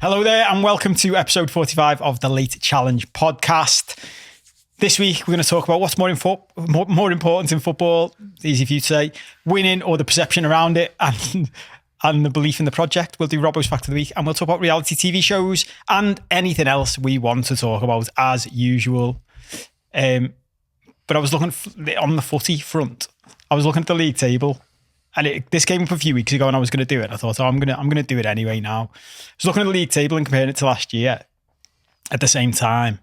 Hello there and welcome to episode 45 of the Late Challenge podcast. This week we're going to talk about what's more important in football, easy for you to say, winning or the perception around it and the belief in the project. We'll do Robbo's Fact of the Week and we'll talk about reality TV shows and anything else we want to talk about as usual. But I was looking on the footy front. I was looking at the league table. And this came up a few weeks ago and I was going to do it. I thought, I'm going to do it anyway now. I was looking at the league table and comparing it to last year at the same time.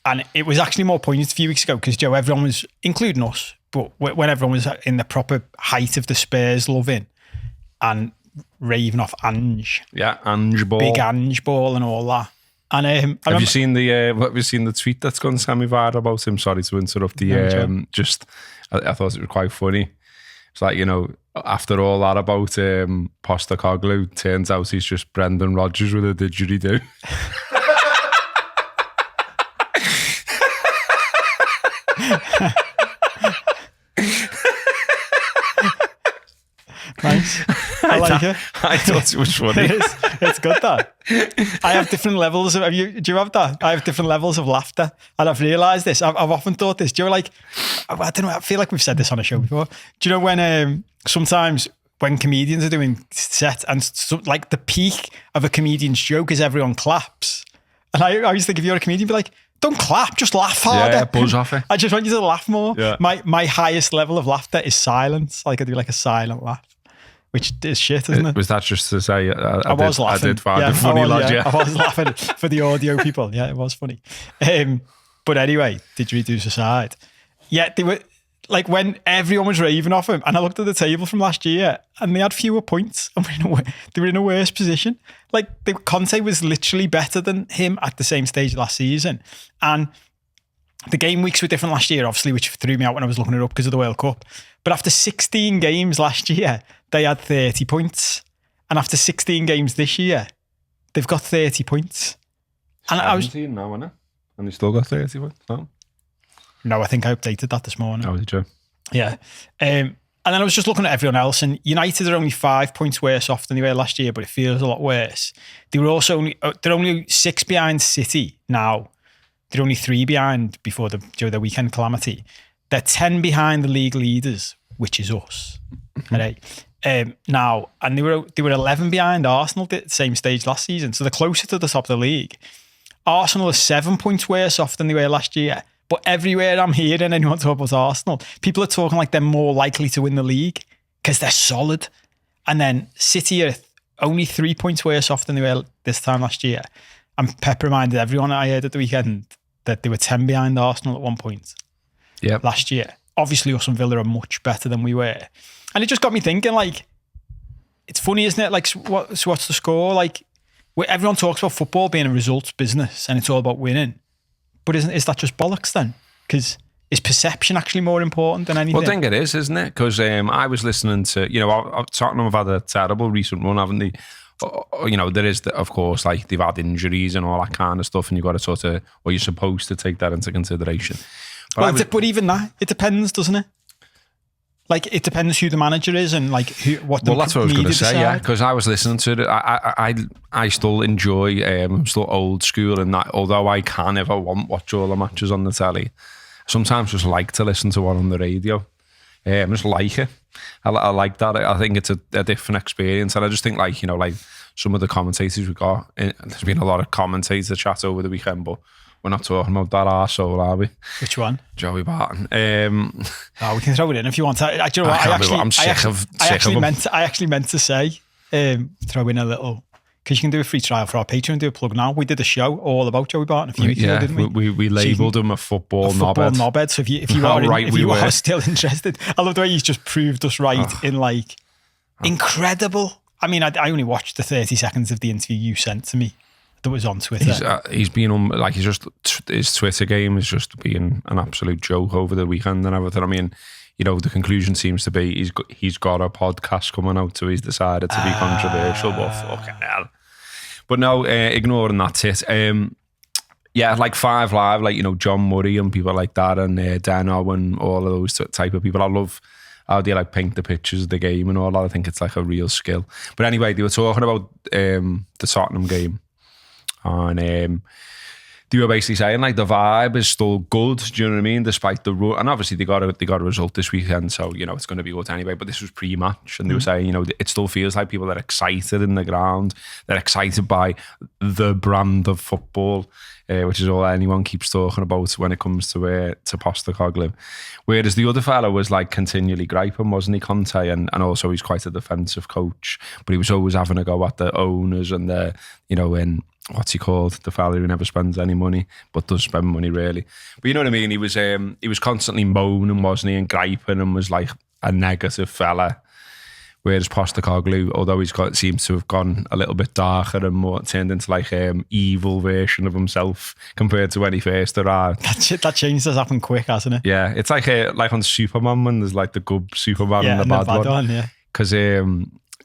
And it was actually more poignant a few weeks ago because, Joe, everyone was, including us, but when everyone was in the proper height of the Spurs loving and raving off Ange. Yeah, Ange ball. Big Ange ball and all that. And have you seen the tweet that's gone semi-viral about him? Sorry to interrupt the I thought it was quite funny. It's like, after all that about Postecoglou, turns out he's just Brendan Rodgers with a didgeridoo. Nice. I like it. I thought it was funny. It's good, that. I have different levels of, do you have that? I have different levels of laughter. And I've realised this. I've often thought this. Do you know, I don't know, I feel like we've said this on a show before. Do you know when sometimes when comedians are doing set and like the peak of a comedian's joke is everyone claps. And I always think if you're a comedian, be like, don't clap, just laugh harder. Yeah, buzz off it. I just want you to laugh more. Yeah. My highest level of laughter is silence. Like I do like a silent laugh. Which is shit, isn't it? Was that just to say I was laughing. I did find it funny, lad, yeah. I was laughing for the audio people. Yeah, it was funny. But anyway, didgeridoos aside. Yeah, they were like when everyone was raving off him, and I looked at the table from last year and they had fewer points and they were in a worse position. Like Conte was literally better than him at the same stage last season. And the game weeks were different last year, obviously, which threw me out when I was looking it up because of the World Cup. But after 16 games last year, they had 30 points. And after 16 games this year, they've got 30 points. And 17 now, isn't it? And they still got 30 points? No, I think I updated that this morning. Oh, did you? Yeah. And then I was just looking at everyone else, and United are only 5 points worse off than they were last year, but it feels a lot worse. They're only 6 behind City now. They're only 3 behind before the weekend calamity. They're 10 behind the league leaders, which is us. Right? Now, and they were 11 behind Arsenal at the same stage last season, so they're closer to the top of the league. Arsenal are 7 points worse off than they were last year, but everywhere I'm hearing anyone talk about Arsenal, people are talking like they're more likely to win the league because they're solid. And then City are only 3 points worse off than they were this time last year. And Pep reminded everyone I heard at the weekend that they were 10 behind Arsenal at one point last year. Obviously, us and Villa are much better than we were. And it just got me thinking, like, it's funny, isn't it? Like, what's the score? Like, everyone talks about football being a results business and it's all about winning. But is that just bollocks then? Because is perception actually more important than anything? Well, I think it is, isn't it? Because I was listening to, Tottenham have had a terrible recent run, haven't they? There is, of course, like they've had injuries and all that kind of stuff, and you've got to you're supposed to take that into consideration. But even that, it depends, doesn't it? Like, it depends who the manager is and like what the that's what I was going to say, decide. yeah. Because I was listening to it, I still enjoy, I'm still old school, and that although I can't ever watch all the matches on the telly, sometimes just like to listen to one on the radio. I just like it. I like that. I think it's a different experience, and I just think like some of the commentators we got. There's been a lot of commentator chat over the weekend, but we're not talking about that arsehole, are we? Which one? Joey Barton. We can throw it in if you want. I'm sick of him. I actually meant to say throw in a little. Because you can do a free trial for our Patreon, do a plug now. We did a show all about Joey Barton a few weeks ago, didn't we? We labelled him a football knobhead. So if you are still interested, I love the way he's just proved us right in like incredible. I mean, I only watched the 30 seconds of the interview you sent to me that was on Twitter. He's been his Twitter game is just being an absolute joke over the weekend and everything. I mean, the conclusion seems to be he's got a podcast coming out, so he's decided to be controversial. But fucking hell. But no, ignoring that tit. Like Five Live, like, John Murray and people like that, and Dano and all of those type of people. I love how they like paint the pictures of the game and all that. I think it's like a real skill. But anyway, they were talking about the Tottenham game, And they were basically saying like the vibe is still good, do you know what I mean? Despite the run, and obviously they got a result this weekend, so it's going to be good anyway. But this was pre-match, and they were saying it still feels like people are excited in the ground. They're excited by the brand of football, which is all anyone keeps talking about when it comes to Postecoglou. Whereas the other fella was like continually griping, wasn't he, Conte? And also he's quite a defensive coach, but he was always having a go at the owners and the and what's he called? The fella who never spends any money, but does spend money really. But you know what I mean? He was constantly moaning, wasn't he, and griping, and was like a negative fella. Whereas Postecoglou, although seems to have gone a little bit darker and more turned into like evil version of himself compared to when he first arrived. That change has happened quick, hasn't it? Yeah, it's like on Superman when there's like the good Superman and the bad one. Yeah, because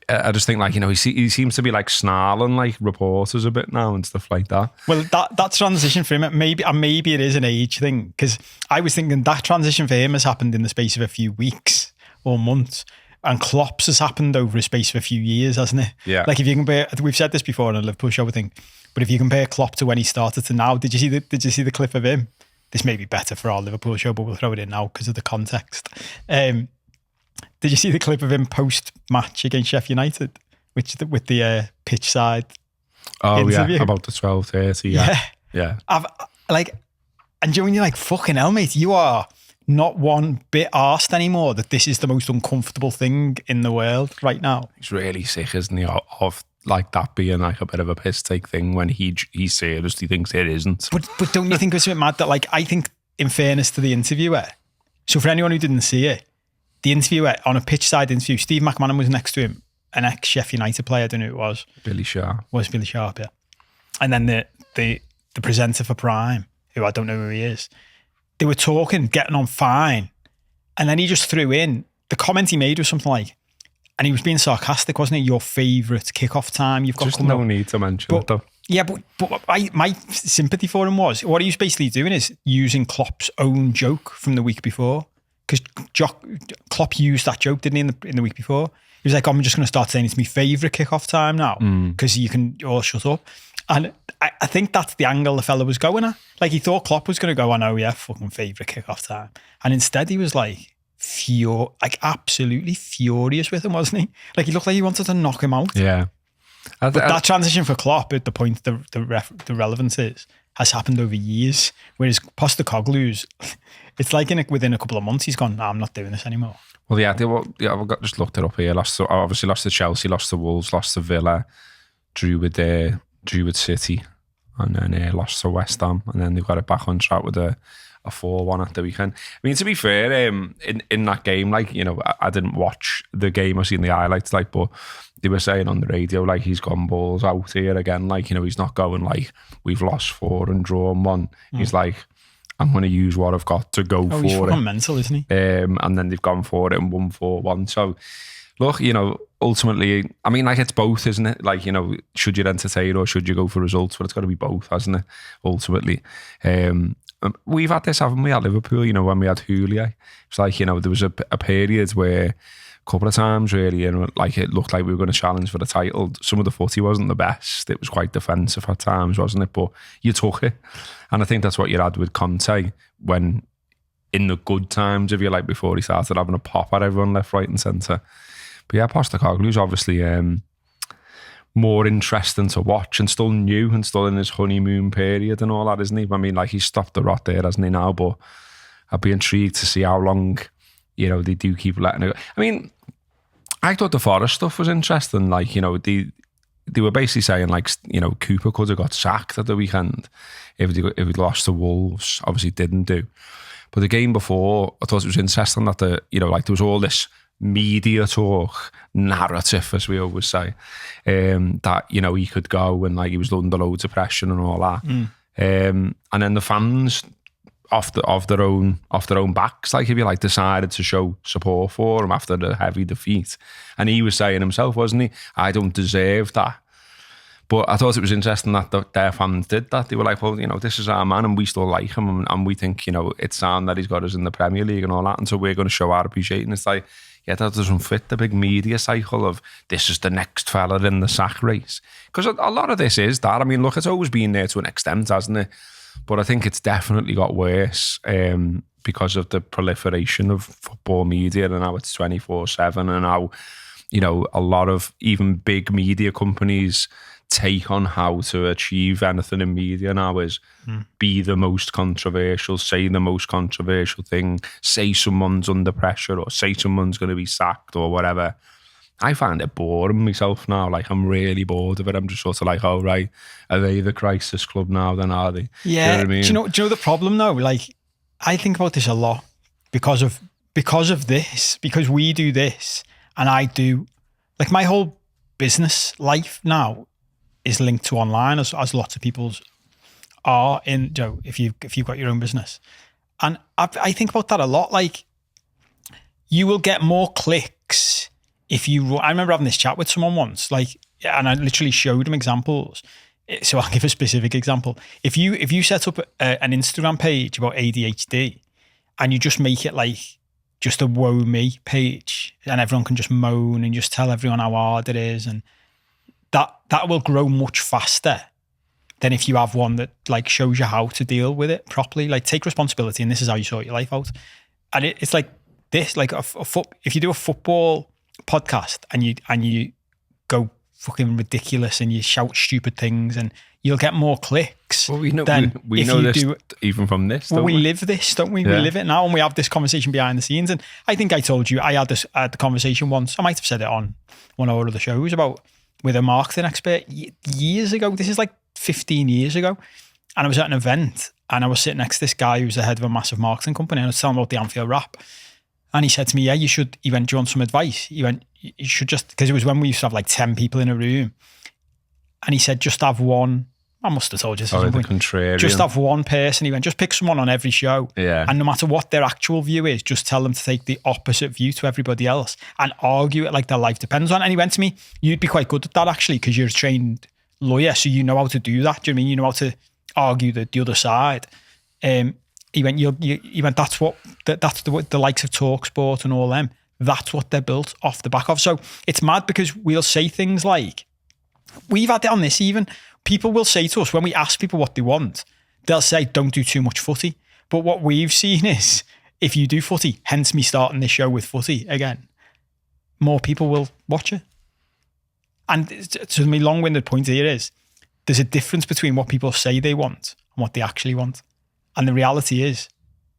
I just think like he seems to be like snarling like reporters a bit now and stuff like that. Well, that transition for him, maybe it is an age thing, because I was thinking that transition for him has happened in the space of a few weeks or months, and Klopp's has happened over a space of a few years, hasn't it? Yeah. Like if you compare, we've said this before on a Liverpool show, I think, but if you compare Klopp to when he started to now, did you see the clip of him? This may be better for our Liverpool show, but we'll throw it in now because of the context. Did you see the clip of him post-match against Sheffield United, with the pitch side interview? Yeah, about the 12:30. Yeah. And when you're like, fucking hell, mate, you are not one bit arsed anymore that this is the most uncomfortable thing in the world right now. He's really sick, isn't he, of like that being like a bit of a piss take thing when he seriously thinks it isn't. But don't you think it's a bit mad that, like, I think in fairness to the interviewer, so for anyone who didn't see it, the interviewer on a pitch side interview, Steve McManaman was next to him, an ex-Sheffield United player, I don't know who it was. Billy Sharp. Was Billy Sharp, yeah. And then the presenter for Prime, who I don't know who he is, they were talking, getting on fine. And then he just threw in, the comment he made was something like, and he was being sarcastic, wasn't he? Your favourite kickoff time you've got just coming no up. Need to mention it though. Yeah, but my sympathy for him was, what he was basically doing is using Klopp's own joke from the week before. Because Klopp used that joke, didn't he, in the week before? He was like, I'm just going to start saying it's my favourite kickoff time now because you can all shut up. And I think that's the angle the fella was going at. Like, he thought Klopp was going to go, I know, yeah, fucking favourite kickoff time. And instead he was like, absolutely furious with him, wasn't he? Like, he looked like he wanted to knock him out. Yeah. But that transition for Klopp, at the point the relevance is, has happened over years. Whereas Postecoglou's, it's like within a couple of months, he's gone, nah, I'm not doing this anymore. Well, I've just looked it up here. Obviously lost to Chelsea, lost to Wolves, lost to Villa, drew with City, and then lost to West Ham, and then they've got it back on track with a 4-1 at the weekend. I mean, to be fair, in that game, like, I didn't watch the game, I've seen the highlights, like, but they were saying on the radio, like, he's gone balls out here again, like, he's not going like, we've lost 4 and drawn 1. He's like, I'm going to use what I've got to go for he's it. fucking mental, isn't he? And then they've gone for it and won 4-1. So, look, ultimately, I mean, like, it's both, isn't it? Like, should you entertain or should you go for results? But it's got to be both, hasn't it? Ultimately. We've had this, haven't we, at Liverpool, when we had Houllier. It's like, there was a period where a couple of times, really, like, it looked like we were going to challenge for the title. Some of the footy wasn't the best. It was quite defensive at times, wasn't it? But you took it. And I think that's what you had with Conte when, in the good times, if you like, before he started having a pop at everyone left, right and centre. But yeah, Postecoglou's obviously more interesting to watch and still new and still in his honeymoon period and all that, isn't he? I mean, like, he's stopped the rot there, hasn't he, now? But I'd be intrigued to see how long, they do keep letting it go. I mean, I thought the Forest stuff was interesting. Like, they were basically saying, like, Cooper could have got sacked at the weekend if he'd lost to Wolves. Obviously didn't do. But the game before, I thought it was interesting that there was all this media talk, narrative, as we always say, that, he could go and, like, he was under loads of pressure and all that. And then the fans off their own backs, like, if you like, decided to show support for him after the heavy defeat. And he was saying himself, wasn't he, I don't deserve that. But I thought it was interesting that their fans did that. They were like, well, this is our man and we still like him and we think, it's sound that he's got us in the Premier League and all that, and so we're going to show our appreciation. It's like, yeah, that doesn't fit the big media cycle of this is the next fella in the sack race. Because a lot of this is that. I mean, look, it's always been there to an extent, hasn't it? But I think it's definitely got worse because of the proliferation of football media, and now it's 24/7, and now, you know, a lot of even big media companies take on how to achieve anything in media now is be the most controversial, say the most controversial thing, say someone's under pressure or say someone's going to be sacked or whatever. I find it boring myself now. Like, I'm really bored of it. I'm just sort of like, oh, right, are they the crisis club now then, are they? Yeah. Do you know what I mean? Do you know the problem though? Like, I think about this a lot because of this, because we do this and I do, like, my whole business life now is linked to online, as lots of people's are in, you know, if you've got your own business. And I think about that a lot. Like, you will get more clicks if you, I remember having this chat with someone once, like, and I literally showed them examples. So I'll give a specific example. If you set up an Instagram page about ADHD and you just make it like just a woe me page and everyone can just moan and just tell everyone how hard it is, and that will grow much faster than if you have one that like shows you how to deal with it properly, like take responsibility and this is how you sort your life out. And it's like this, like if you do a football podcast and you go fucking ridiculous and you shout stupid things, and you'll get more clicks. Well, we know this even from this. Well, we live this, don't we? Yeah. We live it now, and we have this conversation behind the scenes. And I think I told you I had the conversation once. I might have said it on one of our other shows with a marketing expert years ago. This is like 15 years ago. And I was at an event and I was sitting next to this guy who's the head of a massive marketing company, and I was telling him about the Anfield Wrap. And he said to me, yeah, he went, do you want some advice? He went, you should just, because it was when we used to have like 10 people in a room. And he said, just have one, I must have told you this at some point. Contrarian. Just have one person. He went, just pick someone on every show. Yeah. And no matter what their actual view is, just tell them to take the opposite view to everybody else and argue it like their life depends on it. And he went to me, you'd be quite good at that actually, because you're a trained lawyer, so you know how to do that. Do you know what I mean? You know how to argue the other side. He went, that's the likes of TalkSport and all them. That's what they're built off the back of. So it's mad because we'll say things like, we've had it on this even, people will say to us, when we ask people what they want, they'll say, don't do too much footy. But what we've seen is, if you do footy, hence me starting this show with footy again, more people will watch it. And to my long-winded point here is, there's a difference between what people say they want and what they actually want. And the reality is,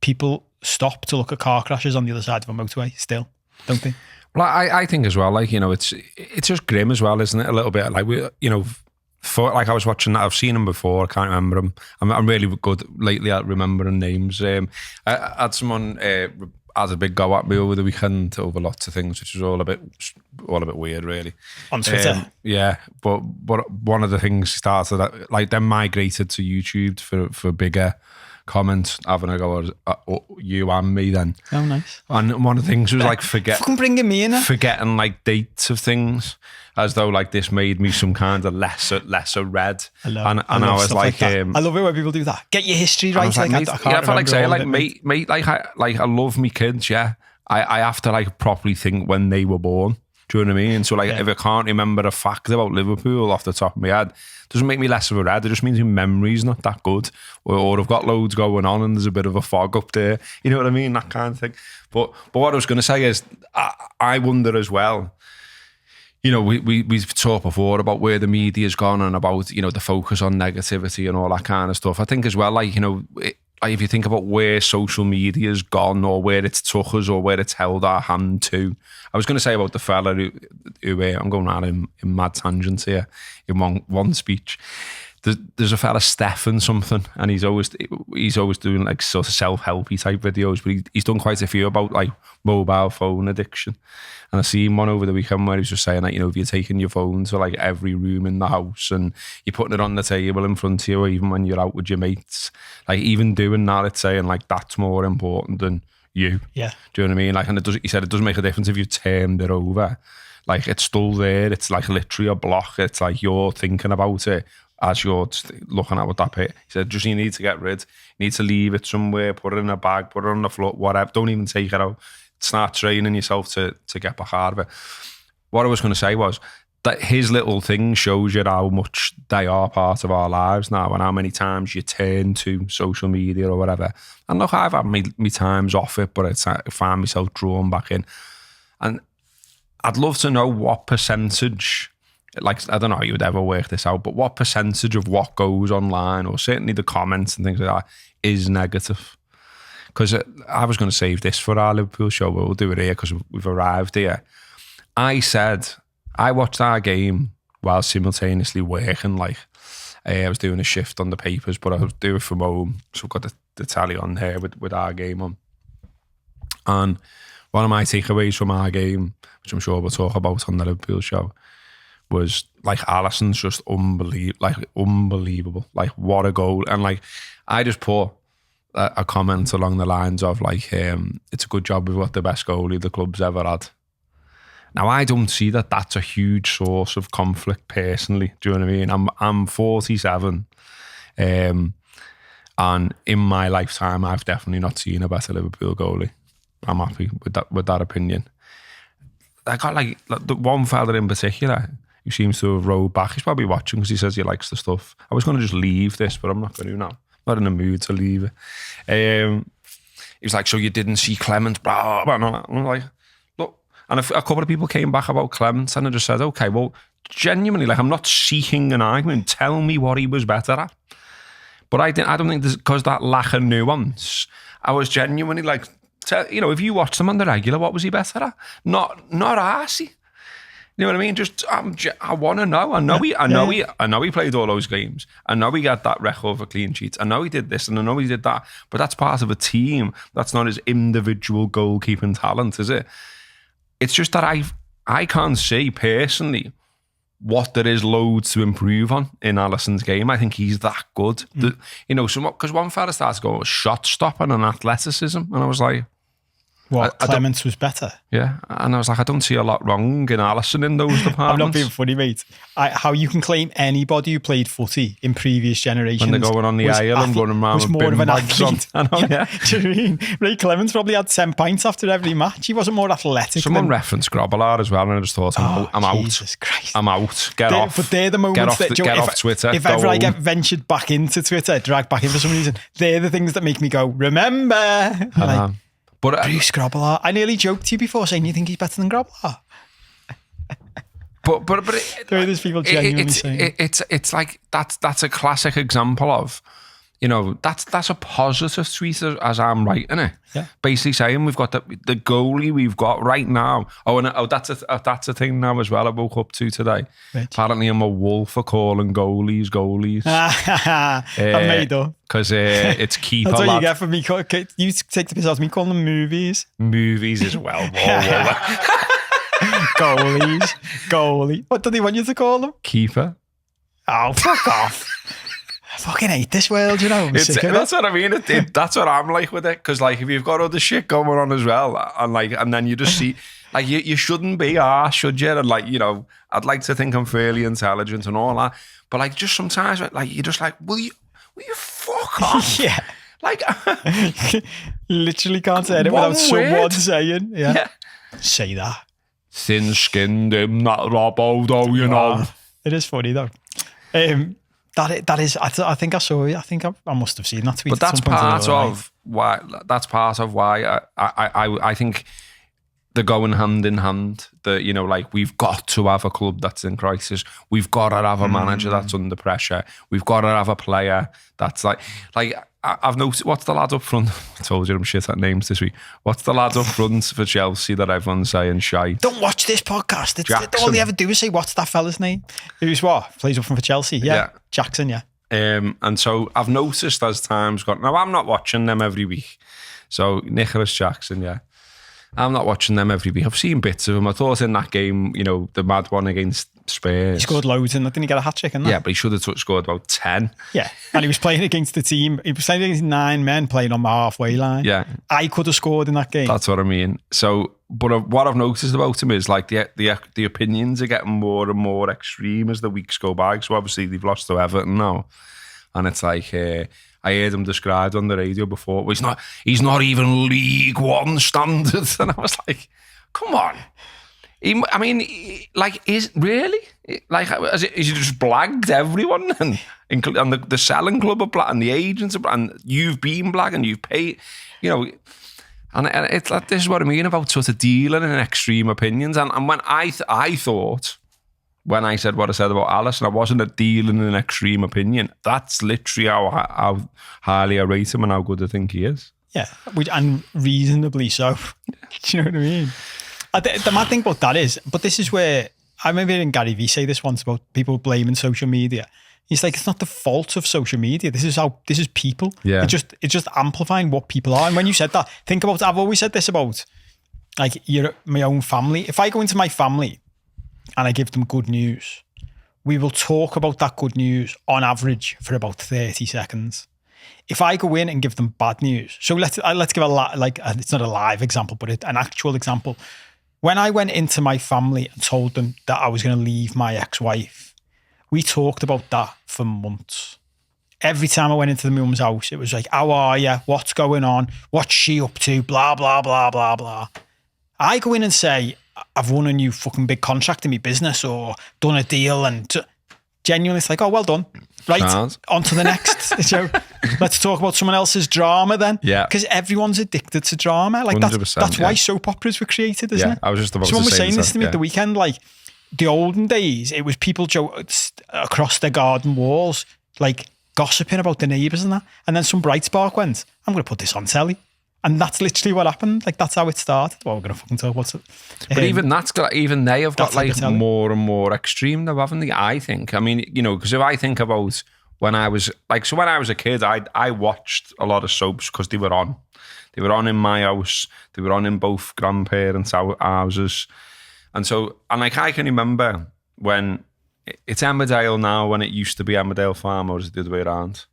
people stop to look at car crashes on the other side of a motorway still, don't they? Well, I think as well, like, you know, it's just grim as well, isn't it? A little bit like, we, you know, like I was watching that, I've seen them before, I can't remember them. I'm really good lately at remembering names. I had someone had a big go at me over the weekend over lots of things, which was all a bit weird, really. On Twitter? Yeah, but one of the things started, like, they migrated to YouTube for bigger comments, having a go at you and me then. Oh, nice. And one of the things was like fucking bringing me in. Forgetting like dates of things, as though like this made me some kind of lesser read. I was like I love it when people do that. Get your history right. I felt like saying, like, mate, like I love me kids. Yeah, I have to like properly think when they were born. Do you know what I mean? So like, if I can't remember a fact about Liverpool off the top of my head, it doesn't make me less of a red. It just means your memory's not that good, or I've got loads going on and there's a bit of a fog up there. You know what I mean? That kind of thing. But what I was going to say is, I wonder as well. You know, we've talked before about where the media's gone and about, you know, the focus on negativity and all that kind of stuff. I think as well, like, you know, if you think about where social media's gone or where it's took us or where it's held our hand to. I was going to say about the fella who I'm going around in mad tangents here in one speech. There's a fella, Stefan something, and he's always doing like sort of self-helpy type videos, but he's done quite a few about like mobile phone addiction. And I seen one over the weekend where he was just saying that, you know, if you're taking your phone to like every room in the house and you're putting it on the table in front of you, or even when you're out with your mates, like even doing that, it's saying like that's more important than you. Yeah. Do you know what I mean? Like, and he said it doesn't make a difference if you turned it over. Like, it's still there. It's like literally a block. It's like you're thinking about it as you're looking at what that pit. He said, just you need to get rid. You need to leave it somewhere, put it in a bag, put it on the floor, whatever. Don't even take it out. start training yourself to get back out of it. What I was going to say was that his little thing shows you how much they are part of our lives now, and how many times you turn to social media or whatever. And look, I've had me times off it, but I find myself drawn back in. And I'd love to know what percentage, like, I don't know how you would ever work this out, but what percentage of what goes online, or certainly the comments and things like that, is negative. Because I was going to save this for our Liverpool show, but we'll do it here because we've arrived here. I said, I watched our game while simultaneously working. Like, I was doing a shift on the papers, but I was doing it from home. So I've got the tally on here with our game on. And one of my takeaways from our game, which I'm sure we'll talk about on the Liverpool show, was like Alisson's just unbelievable. Like, what a goal. And like, I just put a comment along the lines of like, it's a good job we've got the best goalie the club's ever had. Now, I don't see that that's a huge source of conflict personally. Do you know what I mean? I'm 47, and in my lifetime, I've definitely not seen a better Liverpool goalie. I'm happy with that opinion. I got like the one fella in particular who seems to have rowed back. He's probably watching because he says he likes the stuff. I was going to just leave this, but I'm not going to now. I'm not in the mood to leave it. He was like, so you didn't see Clement? Blah, blah, blah. And I'm like, look. And a couple of people came back about Clement, and I just said, okay, well, genuinely, like, I'm not seeking an argument. Tell me what he was better at. But I don't think because that lack of nuance, I was genuinely like, if you watch them on the regular, what was he better at? Not arsey. You know what I mean? Just I want to know. I know he played all those games. I know he got that record for clean sheets. I know he did this and I know he did that. But that's part of a team. That's not his individual goalkeeping talent, is it? It's just that I can't see personally what there is loads to improve on in Alisson's game. I think he's that good. Because one fella starts going shot stopping and athleticism, and I was like, Clements was better. Yeah, and I was like, I don't see a lot wrong in Alisson in those departments. I'm not being funny, mate. How you can claim anybody who played footy in previous generations when they're going on the aisle and running around was with more of an athlete. I know, yeah. Do you know what I mean? Ray Clements probably had 10 pints after every match. He wasn't more athletic. Someone referenced Grobbelaar as well, and I just thought, I'm out. Jesus Christ. I'm out. Get off. But they're the moments get off Twitter. If ever I get ventured back into Twitter, dragged back in for some reason, they're the things that make me go, remember. But Bruce Grobbelaar. I nearly joked to you before saying you think he's better than Grobbelaar. but the way there's people genuinely saying it's like that's a classic example of, that's a positive tweet as I'm writing it. Yeah. Basically saying we've got the goalie we've got right now. That's a thing now as well I woke up to today. Right. Apparently I'm a wolf for calling goalies. I'm made up. Because it's keeper. That's what you get from me. You take the piss out of me calling them movies. Movies as well. Goalie. What do they want you to call them? Keeper. Oh, fuck off. I fucking hate this world, I'm sick of it. That's what I mean. That's what I'm like with it. Because like, if you've got other shit going on as well, and then you just see, like, you shouldn't be harsh, should you? And like, I'd like to think I'm fairly intelligent and all that, but like, just sometimes, like, you're just like, will you fuck off? Yeah. Like, literally can't say it without someone saying, yeah. Say that. Thin-skinned him, that Robbo, though, It is funny though. That is. I think I saw it. I think I must have seen that tweet. But that's part of why. That's part of why I think they're going hand in hand. That like, we've got to have a club that's in crisis. We've got to have a manager that's under pressure. We've got to have a player that's like I've noticed. What's the lad up front? I told you I'm shit at names this week. What's the lad up front for Chelsea that everyone's saying shite? Don't watch this podcast. All they ever do is say, what's that fella's name? Who's what? Plays up front for Chelsea. Yeah. Jackson, yeah. And so I've noticed as time's gone. Now, I'm not watching them every week. So Nicholas Jackson, yeah. I'm not watching them every week. I've seen bits of him. I thought in that game, the mad one against Spurs. He scored loads and didn't he get a hat-trick in that? Yeah, but he should have scored about 10. Yeah, and he was playing against the team. He was playing against 9 men playing on the halfway line. Yeah. I could have scored in that game. That's what I mean. So, but what I've noticed about him is like the opinions are getting more and more extreme as the weeks go by. So obviously they've lost to Everton now. And it's like, I heard him described on the radio before. Well, he's not even League One standards. And I was like, come on. Is he just blagged everyone and the selling club are black and the agents are black and you've been black and you've paid, and it's like, this is what I mean about sort of dealing in extreme opinions. And when I thought, when I said what I said about Alisson, I wasn't a dealing in an extreme opinion. That's literally how highly I rate him and how good I think he is. Yeah, and reasonably so. Do you know what I mean? The mad thing about that is, but this is where, I remember hearing Gary Vee say this once about people blaming social media. He's like, it's not the fault of social media. This is people. Yeah. It's just amplifying what people are. And when you said that, think about, I've always said this about like my own family. If I go into my family and I give them good news, we will talk about that good news on average for about 30 seconds. If I go in and give them bad news, so let's give it's not a live example, but an actual example. When I went into my family and told them that I was going to leave my ex-wife, we talked about that for months. Every time I went into the mum's house, it was like, how are you? What's going on? What's she up to? Blah, blah, blah, blah, blah. I go in and say, I've won a new fucking big contract in my business or done a deal, and genuinely it's like, oh, well done. Right, on to the next. Let's talk about someone else's drama then. Yeah. Because everyone's addicted to drama. Like that's why soap operas were created, isn't it? I was just about Someone to was say saying this to me at the weekend, like the olden days, it was people across their garden walls, like gossiping about the neighbours and that. And then some bright spark went, I'm going to put this on telly. And that's literally what happened. Like, that's how it started. Well, we're going to fucking talk about it. But even they have got like more and more extreme though, haven't they? I think. I mean, because if I think about when I was a kid, I watched a lot of soaps because they were on. They were on in my house. They were on in both grandparents' houses. And I can remember when it's Emmerdale now, when it used to be Emmerdale Farm, or is it the other way around?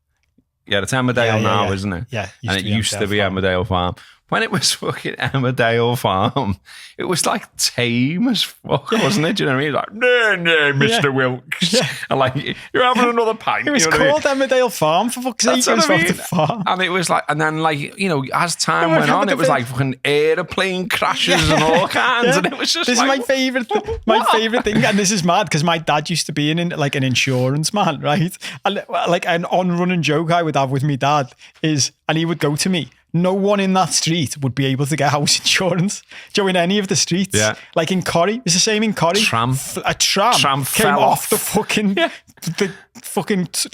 Yeah, it's Emmerdale now, isn't it? Yeah. And it used to be Emmerdale Farm. When it was fucking Emmerdale Farm, it was like tame as fuck, wasn't it? Do you know what I mean? Like, no, Mr. Wilkes. Yeah. And like, you're having another pint. It was called Emmerdale Farm, for fuck's sake. That's what I mean. Farm. And it was like, and then like, as time went on, it was like fucking aeroplane crashes and all kinds. Yeah. And it was just this like, is my favourite thing. And this is mad because my dad used to be an insurance man, right? And like an on-running joke I would have with my dad is, and he would go to me, no one in that street would be able to get house insurance. Do you know, in any of the streets? Yeah. Like in Corrie, it's the same in Corrie. A tram came off the fucking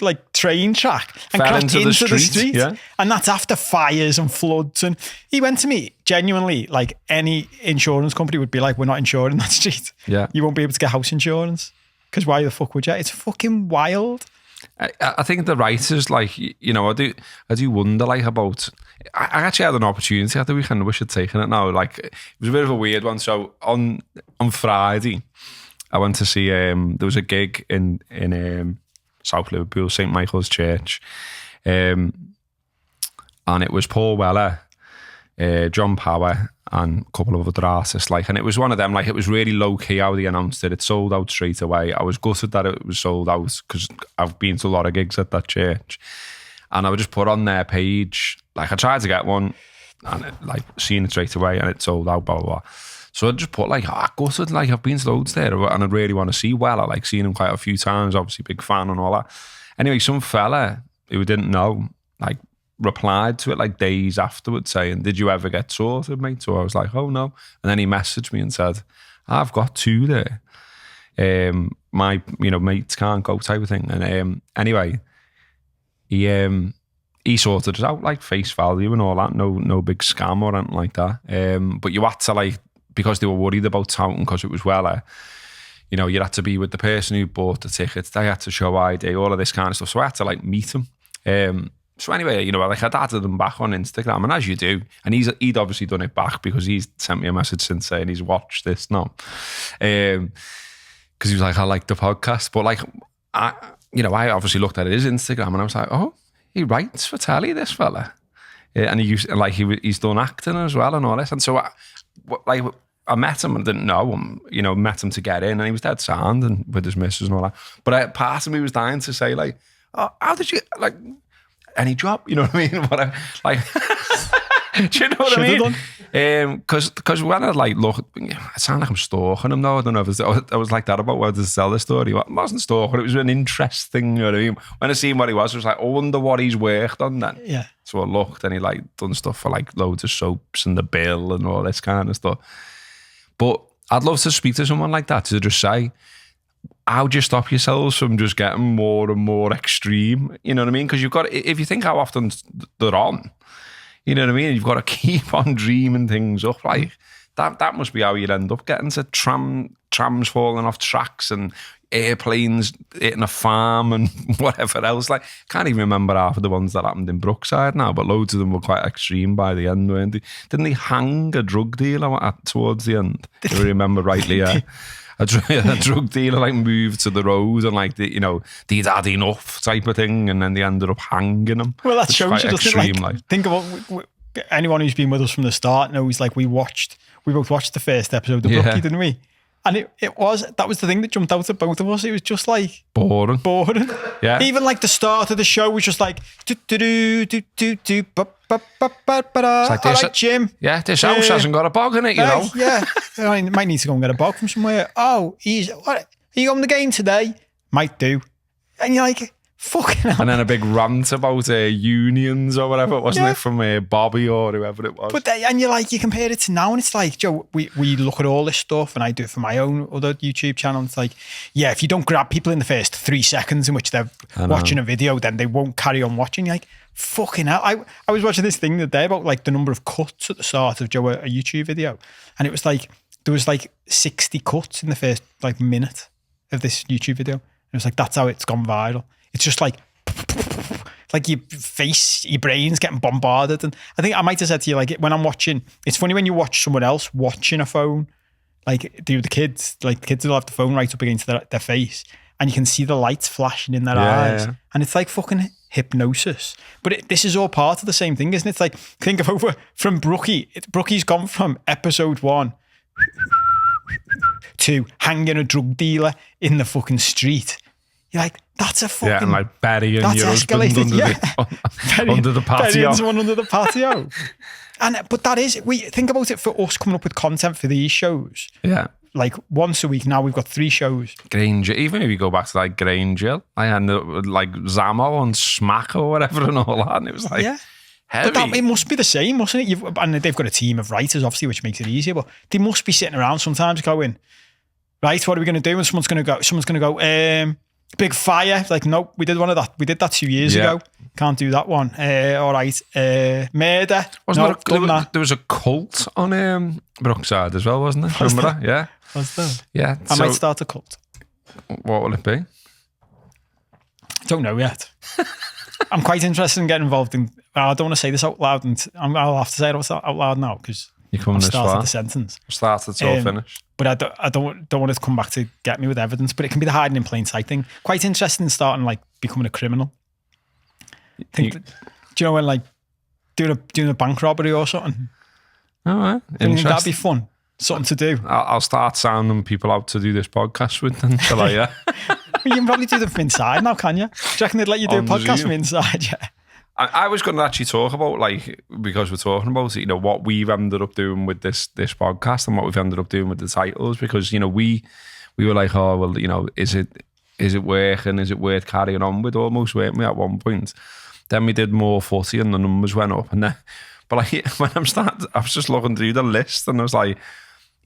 like train track and crashed into the street. Yeah. And that's after fires and floods. And he went to me, genuinely, like any insurance company would be like, we're not insuring that street. Yeah. You won't be able to get house insurance. Because why the fuck would you? It's fucking wild. I think the writers, like, I do wonder, like, about. I actually had an opportunity at the weekend. I wish I'd taken it now. Like, it was a bit of a weird one. So on Friday, I went to see. There was a gig in South Liverpool, St Michael's Church, and it was Paul Weller, John Power, and a couple of other artists, like, and it was one of them, like, it was really low key how they announced it. It sold out straight away. I was gutted that it was sold out because I've been to a lot of gigs at that church, and I would just put on their page, like, I tried to get one, and seen it straight away, and it sold out, blah blah blah. So I just put like, gutted, like, I've been to loads there, and I really want to see Weller. Like, seen him quite a few times, obviously big fan and all that. Anyway, some fella who didn't know, like, replied to it like days afterwards saying, did you ever get sorted, mate? So I was like, oh no. And then he messaged me and said, I've got two there. My mates can't go, type of thing. And anyway, he sorted it out, like, face value and all that. No big scam or anything like that. But you had to, like, because they were worried about touting because it was Weller, you had to be with the person who bought the tickets. They had to show ID, all of this kind of stuff. So I had to, like, meet him. So anyway, like, I'd added him back on Instagram, and as you do, and he'd obviously done it back because he's sent me a message since saying he's watched this now. Because he was like, I like the podcast. But like, I obviously looked at his Instagram and I was like, oh, he writes for telly, this fella. And he's done acting as well and all this. And so I met him and didn't know him, met him to get in, and he was dead sound and with his missus and all that. But part of me was dying to say, like, oh, how did you, like, any job? You know what I mean? What like, do you know what I mean? Because when I like look, it sounds like I'm stalking him now. I don't know if I was like that about whether to tell the story. I wasn't stalking. It was an interesting, you know what I mean? When I seen what he was, I was like, I wonder what he's worked on then. Yeah. So I looked and he like done stuff for like loads of soaps and the bill and all this kind of stuff. But I'd love to speak to someone like that to just say, how do you stop yourselves from just getting more and more extreme? You know what I mean? Because you've got, if you think how often they're on, you know what I mean? You've got to keep on dreaming things up. Like that must be how you'd end up getting to trams falling off tracks and airplanes hitting a farm and whatever else. Like, can't even remember half of the ones that happened in Brookside now, but loads of them were quite extreme by the end, weren't they? Didn't they hang a drug dealer towards the end? If I remember rightly, yeah. A drug dealer like moved to the road and like they'd had enough type of thing, and then they ended up hanging him. Well, that shows you, doesn't it? Like, think about anyone who's been with us from the start knows, like we both watched the first episode of Brookie, didn't we? And that was the thing that jumped out at both of us. It was just like boring. Yeah. Even like the start of the show was just like all right, Jim. Yeah, this house hasn't got a bog in it, you know. Yeah. I might need to go and get a bog from somewhere. Oh, what? Are you on the game today? Might do. And you're like, fucking hell. And then a big rant about unions or whatever, wasn't it, from Bobby or whoever it was. But and you're like, you compare it to now, and it's like, Joe, we look at all this stuff, and I do it for my own other YouTube channel. It's like, yeah, if you don't grab people in the first 3 seconds in which they're watching a video, then they won't carry on watching. You're like, fucking hell. I was watching this thing the other day about like the number of cuts at the start of Joe, a YouTube video, and it was like there was like 60 cuts in the first like minute of this YouTube video. And it was like, that's how it's gone viral. It's just like your face, your brain's getting bombarded. And I think I might have said to you, like, when I'm watching, it's funny when you watch someone else watching a phone, like the kids will have the phone right up against their face, and you can see the lights flashing in their eyes. Yeah. And it's like fucking hypnosis. But this is all part of the same thing, isn't it? It's like, think of over from Brookie. Brookie's gone from episode 1 to hanging a drug dealer in the fucking street. You're like, that's a fucking... Yeah, and like burying your husband under the patio. Burying someone under the patio. But that is... We think about it for us coming up with content for these shows. Yeah. Like once a week now, we've got 3 shows. Granger, even if you go back to like Granger, I had like Zamo and Smack or whatever and all that, and it was like... Yeah. Heavy. But it must be the same, mustn't it? And they've got a team of writers, obviously, which makes it easier, but they must be sitting around sometimes going, right, what are we going to do? And someone's going to go, big fire. Like, nope, we did one of that. We did that 2 years ago. Can't do that one. All right. Murder. There was a cult on Brookside as well, wasn't there? Remember that? Yeah. Was there? Yeah. I might start a cult. What will it be? Don't know yet. I'm quite interested in getting involved in... I don't want to say this out loud, and I'll have to say it out loud now because I've started the sentence. Started till finished. But I don't want it to come back to get me with evidence, but it can be the hiding in plain sight thing. Quite interested in starting like becoming a criminal. Do you know when like doing a bank robbery or something? All right. Interesting. That'd be fun. Something to do. I'll start sounding people out to do this podcast with them. Shall I? Yeah. You can probably do them from inside now, can you? Do you reckon they'd let you do a podcast from inside? Yeah. I was going to actually talk about, like, because we're talking about it, what we've ended up doing with this podcast and what we've ended up doing with the titles, because, we were like, oh, well, is it working? Is it worth carrying on with almost, weren't we, at one point? Then we did more footy and the numbers went up. And then, but like, when I was just looking through the list and I was like,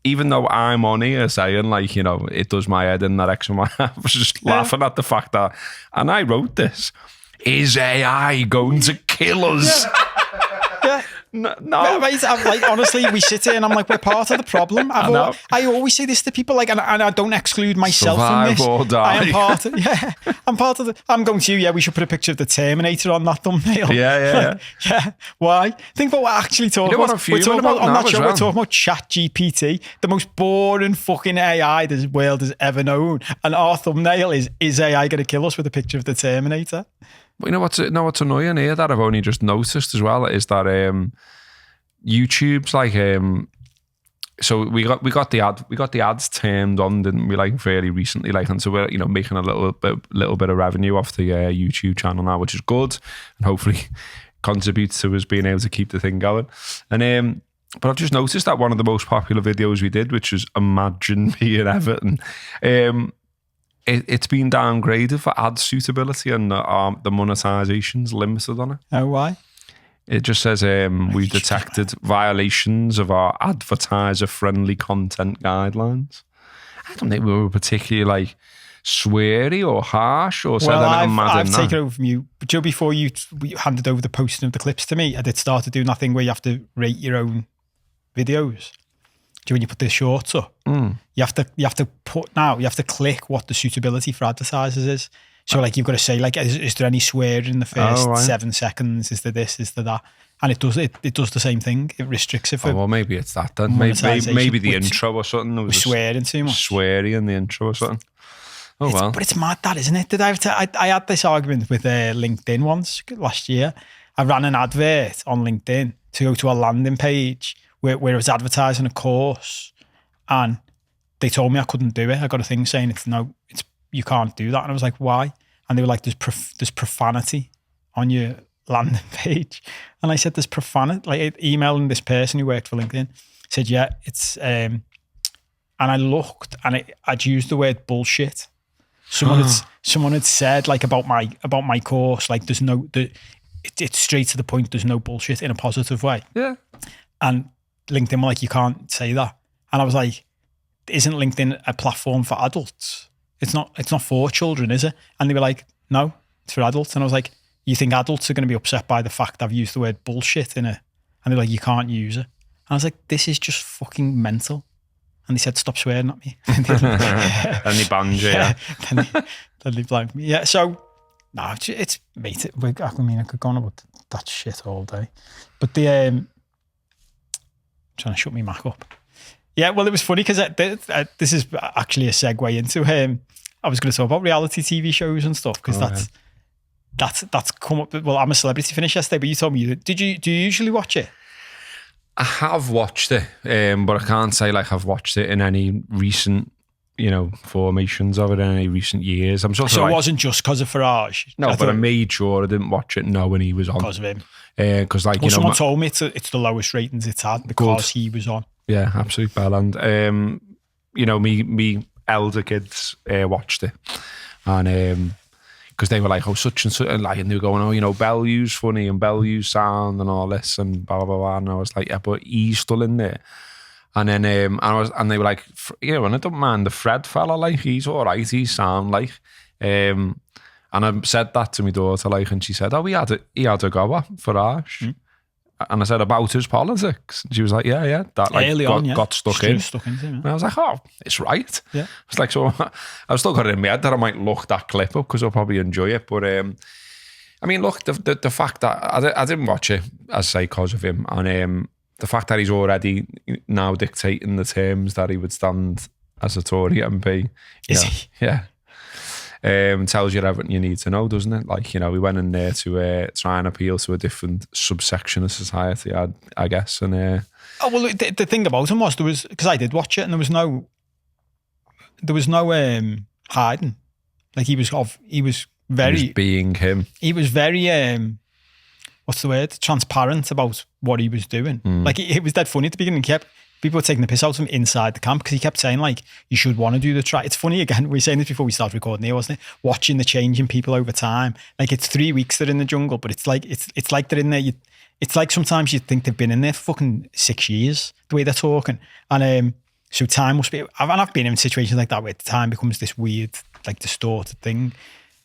even though I'm on here saying, like, it does my head in that extra mile, I was just laughing at the fact that, and I wrote this, is AI going to kill us? Yeah. No. Right, I'm like, honestly, we sit here and I'm like, we're part of the problem. I always say this to people, like, and I don't exclude myself Survive from this. Or die. I am part of I'm going to you, we should put a picture of the Terminator on that thumbnail. Yeah. Yeah. Why? Think about what we're actually talking about. We're talking about on that show, we're talking about ChatGPT, the most boring fucking AI this world has ever known. And our thumbnail is AI going to kill us with a picture of the Terminator? But what's annoying here that I've only just noticed as well is that YouTube's like So we got the ads turned on, didn't we? Like fairly recently, like, and so we're making a little bit of revenue off the YouTube channel now, which is good, and hopefully contributes to us being able to keep the thing going. And but I've just noticed that one of the most popular videos we did, which was Imagine being Everton, it's been downgraded for ad suitability, and the monetization's limited on it. Oh, why? It just says we've detected violations of our advertiser-friendly content guidelines. I don't think we were particularly like sweary or harsh or said anything mad. I've taken over from you. But Joe, before we handed over the posting of the clips to me, I did start doing that thing where you have to rate your own videos. Do when you put the shorts up, you have to click what the suitability for advertisers is. So like you've got to say like, is there any swearing in the first 7 seconds? Is there this? Is there that? And it does the same thing. It restricts it for. Well, maybe it's that then. Maybe the intro or something. We're swearing too much. Sweary in the intro or something. But it's mad, that, isn't it? I had this argument with LinkedIn once last year. I ran an advert on LinkedIn to go to a landing page where it was advertising a course, and they told me I couldn't do it. I got a thing saying you can't do that, and I was like, why? And they were like, there's profanity on your landing page, and I said, there's profanity. Like emailing this person who worked for LinkedIn, said, yeah, it's and I looked, and I'd used the word bullshit. Someone had said like about my course, like it's straight to the point. There's no bullshit in a positive way. Yeah, and LinkedIn were like, you can't say that. And I was like, isn't LinkedIn a platform for adults? It's not for children, is it? And they were like, no, it's for adults. And I was like, you think adults are going to be upset by the fact I've used the word bullshit in it? And they're like, you can't use it. And I was like, this is just fucking mental. And they said, stop swearing at me. And they banned you, yeah. Then they blamed me. Yeah, so, no, it's mate. I mean, I could go on about that shit all day. But trying to shut me Mac up. Yeah, well, it was funny because this is actually a segue into I was going to talk about reality TV shows and stuff because that's come up. Well, I'm a Celebrity finished yesterday, but you told me do you usually watch it? I have watched it, but I can't say like I've watched it in any recent, formations of it in any recent years. I'm sort of it wasn't just because of Farage. No, but I made sure I didn't watch it knowing he was on. Because of him. Because someone told me it's the lowest ratings it's had because he was on. Yeah, absolute bell. And me elder kids watched it, and because they were like, oh, such and such, and they were going, oh, Bellew's funny and Bellew's sound and all this and blah blah blah. And I was like, yeah, but he's still in there. And then and they were like, and I don't mind the Fred fella, like he's all right, he's sound like. And I said that to my daughter, like, and she said, oh, he had a go at Farage. And I said, about his politics. And she was like, yeah, that like got stuck in. Stuck into him, yeah. And I was like, oh, it's right. Yeah. It's like, so I've still got it in my head that I might look that clip up because I'll probably enjoy it. But I mean, look, the fact that I didn't watch it, as I say, because of him. And the fact that he's already now dictating the terms that he would stand as a Tory MP. Is he? Yeah. Tells you everything you need to know, doesn't it? Like, we went in there to try and appeal to a different subsection of society, I guess. And the thing about him was because I did watch it, and there was no hiding. Like he was being him. He was very what's the word? Transparent about what he was doing. Like it was dead funny at the beginning. People were taking the piss out of him inside the camp because he kept saying like, you should want to do the try. It's funny, again, we were saying this before we started recording here, wasn't it? Watching the change in people over time. Like it's 3 weeks they're in the jungle, but it's like they're in there. It's like sometimes you think they've been in there for fucking 6 years, the way they're talking. And so time must be, I've been in situations like that where time becomes this weird, like distorted thing.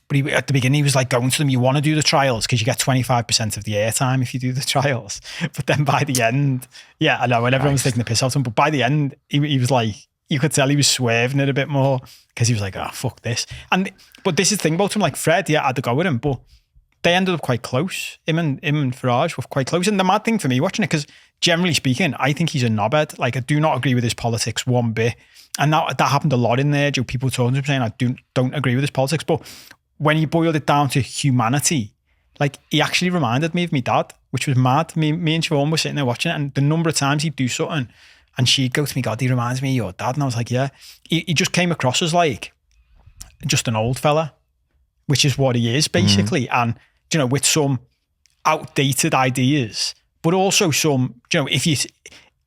But at the beginning, he was like going to them, you want to do the trials because you get 25% of the airtime if you do the trials. But then by the end, yeah, I know, and everyone was taking the piss out of him. But by the end, he was like, you could tell he was swerving it a bit more because he was like, oh, fuck this. But this is the thing about him, like Fred, yeah, I had to go with him, but they ended up quite close. Him and Farage were quite close. And the mad thing for me watching it, because generally speaking, I think he's a knobhead. Like I do not agree with his politics one bit. And that happened a lot in there. People talking to him saying, I don't agree with his politics. But when you boiled it down to humanity, like he actually reminded me of my dad, which was mad. Me and Siobhan were sitting there watching it, and the number of times he'd do something And she'd go to me, God, he reminds me of your dad. And I was like, yeah. He just came across as like just an old fella, which is what he is basically. And, you know, with some outdated ideas, but also some, you know,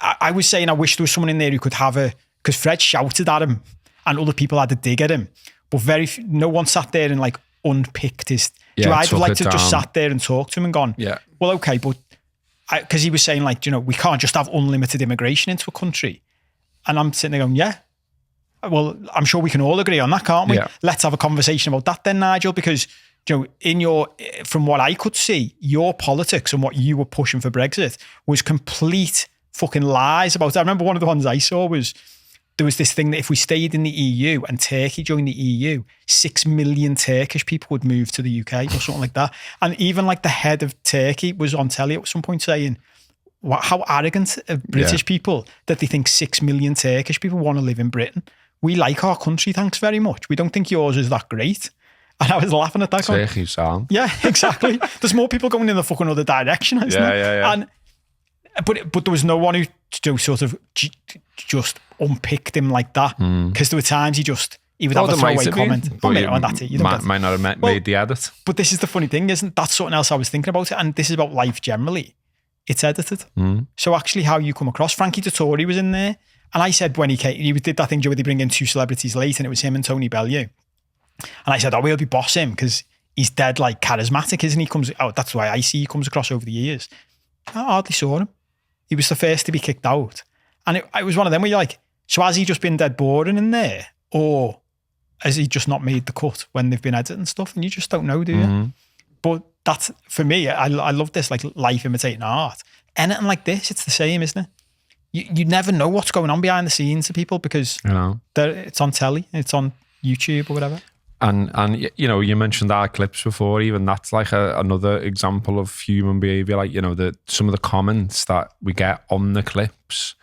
I was saying I wish there was someone in there who could have because Fred shouted at him and other people had to dig at him, but no one sat there and like unpicked his, do I'd have liked to just sat there and talk to him and gone, well, okay, but because he was saying like, you know, we can't just have unlimited immigration into a country. And I'm sitting there going, yeah, well, I'm sure we can all agree on that, can't we? Yeah. Let's have a conversation about that then, Nigel, because, you know, from what I could see, your politics and what you were pushing for Brexit was complete fucking lies about it. I remember one of the ones I saw was, there was this thing that if we stayed in the EU and Turkey joined the EU, 6 million Turkish people would move to the UK or something like that. And even like the head of Turkey was on telly at some point saying, how arrogant of British people that they think 6 million Turkish people want to live in Britain. We like our country, thanks very much. We don't think yours is that great. And I was laughing at that. Turkey sound. Yeah, exactly. There's more people going in the fucking other direction, isn't there? Yeah. But there was no one who sort of just unpicked him like that, because there were times he would have a throwaway comment. That's it. Might not have made the edit. But this is the funny thing, isn't that something else I was thinking about it? And this is about life generally. It's edited. So actually how you come across, Frankie Dettori was in there. And I said when he came, he did that thing where they bring in two celebrities late and it was him and Tony Bellew. And I said, we'll be boss him because he's dead like charismatic, isn't he? That's why I see he comes across over the years. I hardly saw him. He was the first to be kicked out. And it was one of them where you're like, so has he just been dead boring in there? Or has he just not made the cut when they've been editing stuff? And you just don't know, do you? But that's, for me, I love this, like life imitating art. Anything like this, it's the same, isn't it? You never know what's going on behind the scenes of people because it's on telly, it's on YouTube or whatever. And you know, you mentioned our clips before, even that's like another example of human behavior. Like, you know, some of the comments that we get on the clips,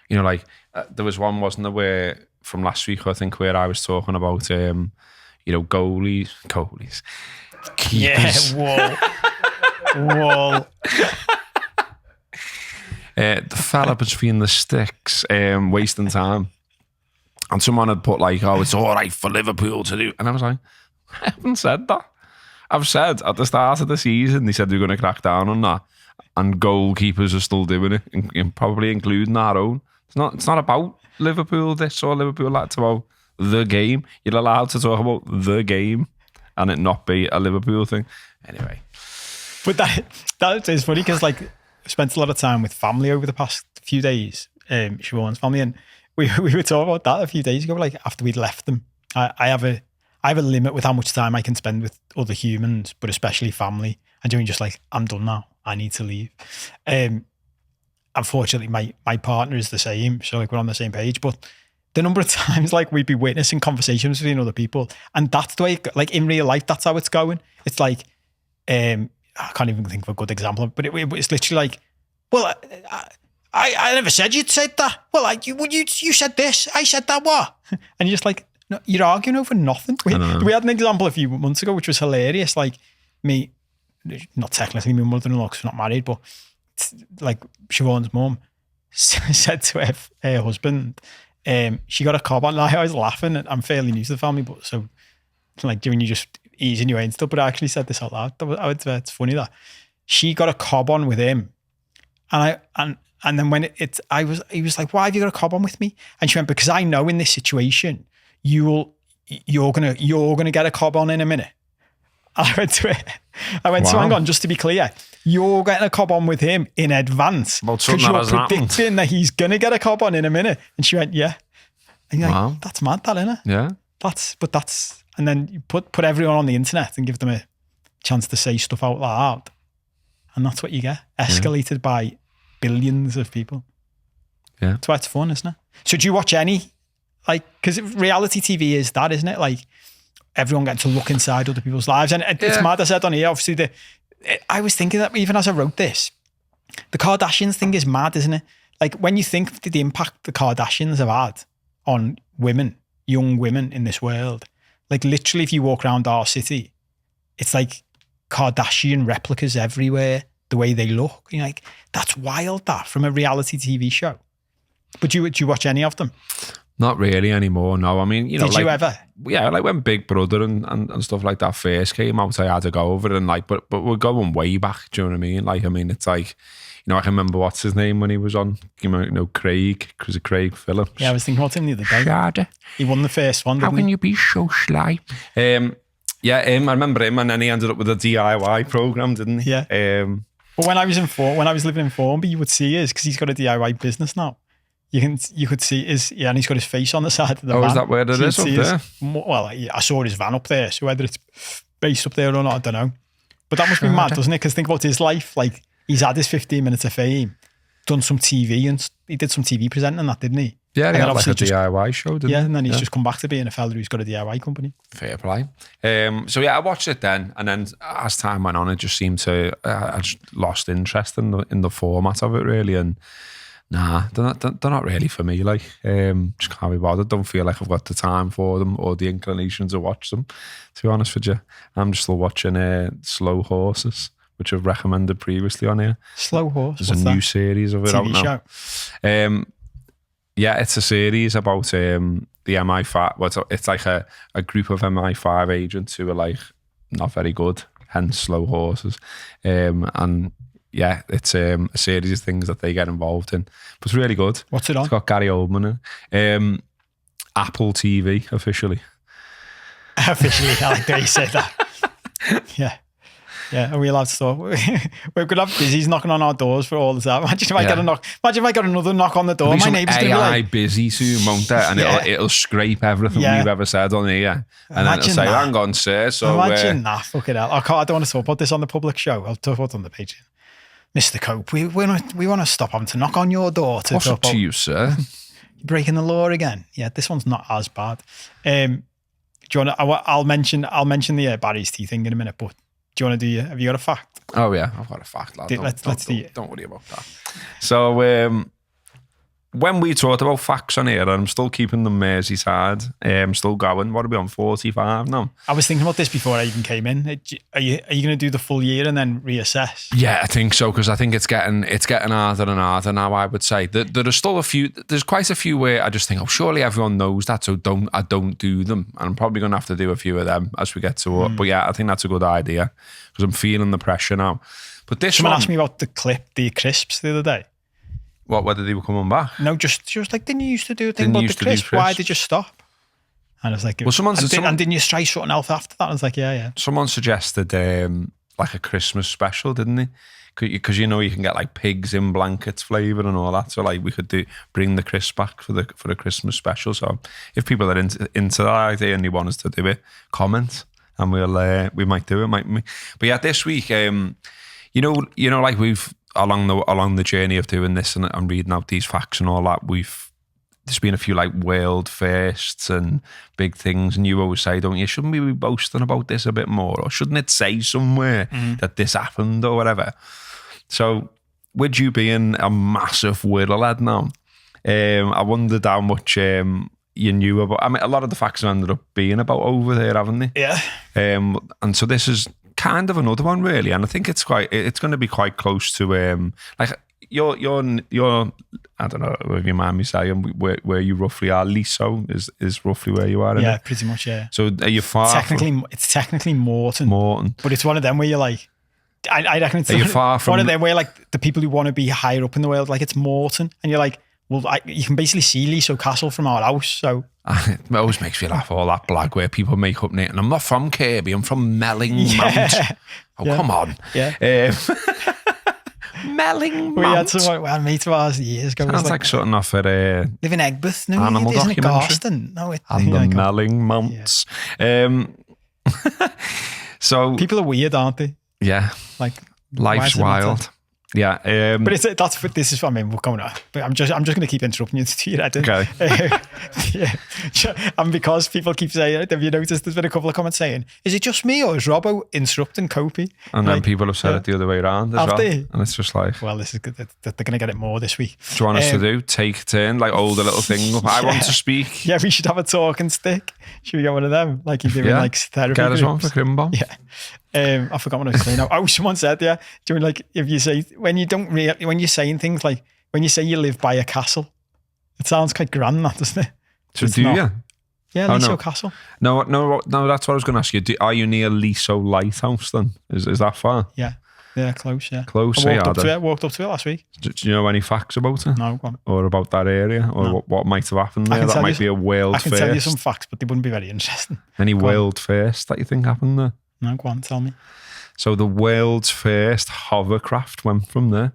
you know, like there was one, wasn't there, where from last week, I think, where I was talking about, you know, goalies, keepers. Yeah, whoa. The fella between the sticks, wasting time. And someone had put like, oh, it's all right for Liverpool to do. And I was like, I haven't said that. I've said at the start of the season, they said they're going to crack down on that. And goalkeepers are still doing it, and probably including our own. It's not about Liverpool this or Liverpool that. It's about the game. You're allowed to talk about the game and it not be a Liverpool thing. Anyway. But that is funny because like I spent a lot of time with family over the past few days, Siobhan's family, and we were talking about that a few days ago, like after we'd left them. I have a limit with how much time I can spend with other humans, but especially family. And doing just like, I'm done now. I need to leave. Unfortunately, my partner is the same. So like we're on the same page. But the number of times like we'd be witnessing conversations between other people. And that's the way, like in real life, that's how it's going. It's like, I can't even think of a good example, but it's literally like, well, I never said you'd said that. Well, you said this. I said that. What? And you're just like, no, you're arguing over nothing. We had an example a few months ago, which was hilarious. Like me, not technically my mother-in-law because we're not married, but like Siobhan's mum said to her husband, she got a cob on. I was laughing. And I'm fairly new to the family, but so like doing you just easing your way and stuff. But I actually said this out loud. It's funny that she got a cob on with him, and then when he was like, why have you got a cob on with me? And she went, because I know in this situation, you're gonna get a cob on in a minute. And I went to her, so hang on, just to be clear, you're getting a cob on with him in advance because you're predicting that he's gonna get a cob on in a minute. And she went, yeah. And you're like, that's mad, that, isn't it? Yeah. And then you put everyone on the internet and give them a chance to say stuff out loud. And that's what you get, escalated by billions of people. Yeah. That's why it's fun, isn't it? So do you watch any, like, because reality TV is that, isn't it? Like everyone getting to look inside other people's lives. And it's mad, I said on here, obviously, I was thinking that even as I wrote this, the Kardashians thing is mad, isn't it? Like when you think of the impact the Kardashians have had on women, young women in this world, like literally if you walk around our city, it's like Kardashian replicas everywhere, the way they look. You're like, that's wild, that, from a reality TV show. But do you watch any of them? Not really anymore, no. I mean, Did you ever? Yeah, like when Big Brother and stuff like that first came out, I had to go over it, and like, but we're going way back, do you know what I mean? Like, I mean, it's like, I can remember what's his name when he was on, Craig, because of Craig Phillips. Yeah, I was thinking about him the other day. Shada. He won the first one, didn't How can you be so sly? Yeah, I remember him, and then he ended up with a DIY program, didn't he? Yeah. But when I was living in Formby, you would see his, because he's got a DIY business now. You could see his, and he's got his face on the side of the van. Oh, is that where it is up there? Well, I saw his van up there, so whether it's based up there or not, I don't know. But that must be mad, doesn't it? Because think about his life. Like, he's had his 15 minutes of fame, done some TV, and he did some TV presenting and that, didn't he? Yeah, he had like a DIY show, didn't he? Yeah, and then he's just come back to being a fella who's got a DIY company. Fair play. So yeah, I watched it then, and then as time went on, it just seemed to, I just lost interest in the format of it, really, and nah, they're not really for me. Like, just can't be bothered. Don't feel like I've got the time for them or the inclination to watch them. To be honest with you, I'm just still watching Slow Horses, which I've recommended previously on here. Slow Horse. There's a new series of it out now. Show. Yeah, it's a series about the MI5. Well, it's like a group of MI5 agents who are like not very good, hence Slow Horses. And yeah, it's a series of things that they get involved in. But it's really good. What's it on? It's got Gary Oldman in it. Apple TV, officially. Officially, I like that you said that. Yeah. Yeah, are we allowed to talk? We're going to have Busy's knocking on our doors for all the time. Imagine if I get a knock. Imagine if I got another knock on the door. My neighbour's going to be like, Busy soon, won't it? And it'll scrape everything we've ever said on here. And then it'll say, hang on, sir. So, imagine that. Fucking hell. I don't want to talk about this on the public show. I'll talk about it on the Patreon. Mr. Cope, we want to stop having to knock on your door. What's up to you, sir? You're breaking the law again. Yeah, this one's not as bad. Do you want to, I'll mention the Barry's tea thing in a minute, but do you want to have you got a fact? Oh yeah, I've got a fact, lad. Don't worry about that. So when we talked about facts on here, I'm still keeping them Merseyside. I'm still going. What are we on, 45 now? I was thinking about this before I even came in. Are you going to do the full year and then reassess? Yeah, I think so, because I think it's getting harder and harder now, I would say. There are still there's quite a few where I just think, oh, surely everyone knows that, so I don't do them. And I'm probably going to have to do a few of them as we get to it. But yeah, I think that's a good idea, because I'm feeling the pressure now. But Someone asked me about the crisps the other day. What, whether they were coming back? No, she was like, didn't you used to do a thing about the crisps? Why did you stop? And I was like, well, didn't you try something else after that? I was like, yeah. Someone suggested like a Christmas special, didn't they? Because you can get like pigs in blankets flavour and all that. So like we could bring the crisps back for the Christmas special. So if people are into that idea and they want us to do it, comment and we might do it, mightn't we? But yeah, this week, like we've along the journey of doing this and reading out these facts and all that, there's been a few like world firsts and big things, and you always say, don't you, shouldn't we be boasting about this a bit more, or shouldn't it say somewhere that this happened or whatever? So with you being a massive whirl lad now, I wondered how much you knew about. I mean, a lot of the facts have ended up being about over there, haven't they? Yeah. And so this is kind of another one, really, and I think it's going to be quite close to like your I don't know if you mind me saying where you roughly are. Liso is roughly where you are. Yeah, pretty much. Yeah. So are you far? It's technically Morton, but it's one of them where you're like, I reckon it's one of them where like the people who want to be higher up in the world, like it's Morton, and you're like, well, you can basically see Liso Castle from our house, so. It always makes me laugh, all that blag where people make up names. And I'm not from Kirby, I'm from Melling Mount. Oh, yeah. Come on. Yeah. Melling Mount. We had someone, mate of ours years ago. Sounds like something off at live in Egbert. No, animal isn't documentary. It Garston? No, and the Melling Mounts. Yeah. So people are weird, aren't they? Yeah. Like life's wild. Yeah, but this is what I mean. We're going on, but I'm just going to keep interrupting you to your head. Okay. Yeah, and because people keep saying, have you noticed? There's been a couple of comments saying, "Is it just me or is Robbo interrupting Copey?" And then people have said it the other way around as well. They? And it's just like, well, this is good. They're going to get it more this week. Do you want us to take a turn, like hold a little thing up? I want to speak. Yeah, we should have a talking stick. Should we get one of them, like you're doing, like therapy? Get us one for Crimbo. Yeah. I forgot what I was saying now. Oh, someone said, doing like, if you say, when you're saying things like, when you say you live by a castle, It sounds quite grand, that, doesn't it? So It's do not. you? Yeah, Oh, Liso no. Castle. No, that's what I was going to ask you. Are you near Liso Lighthouse then? Is that far? Yeah, close, yeah. Close, I yeah. walked up to it last week. Do you know any facts about it? No, go on. Or about that area? Or No. what might have happened I there? can That tell might you be a world I first. can tell you some facts, but they wouldn't be very interesting. Any Go on. world first that you think happened there? No, go on, tell me. So the world's first hovercraft went from there.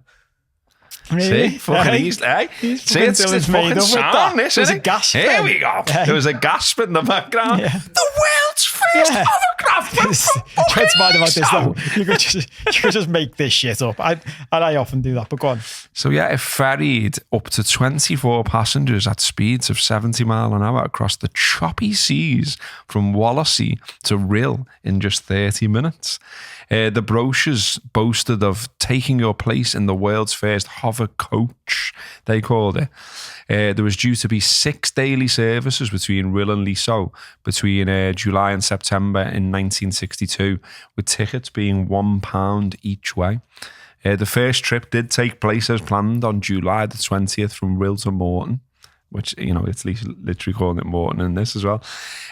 Really? See? Fucking Hey? easy, eh? These See, fucking it's Dylan's made fucking up with sound, that. this, There's isn't a it? gasp Here then. we go. Hey. There was a gasp in the background. Yeah. The world's first Yeah. hovercraft went from fucking What's bad about this, though? Liso. You could just make this shit up. I often do that, but go on. So yeah, it ferried up to 24 passengers at speeds of 70 mile an hour across the choppy seas from Wallasey to Rhyl in just 30 minutes. The brochures boasted of taking your place in the world's first hover coach, they called it. There was due to be 6 daily services between Rhyl and Liso between July and September in 1962, with tickets being £1 each way. The first trip did take place as planned on July the 20th from Rhyl to Morton, which, it's literally calling it Morton in this as well.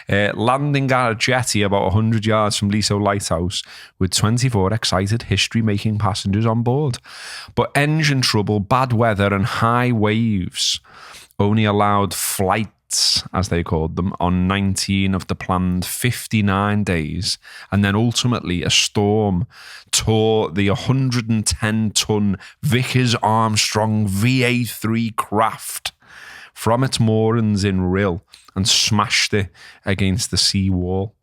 Landing at a jetty about 100 yards from Liso Lighthouse with 24 excited history-making passengers on board. But engine trouble, bad weather and high waves only allowed flights, as they called them, on 19 of the planned 59 days. And then ultimately a storm tore the 110-ton Vickers Armstrong VA3 craft from its moorings in Rhyl and smashed it against the seawall.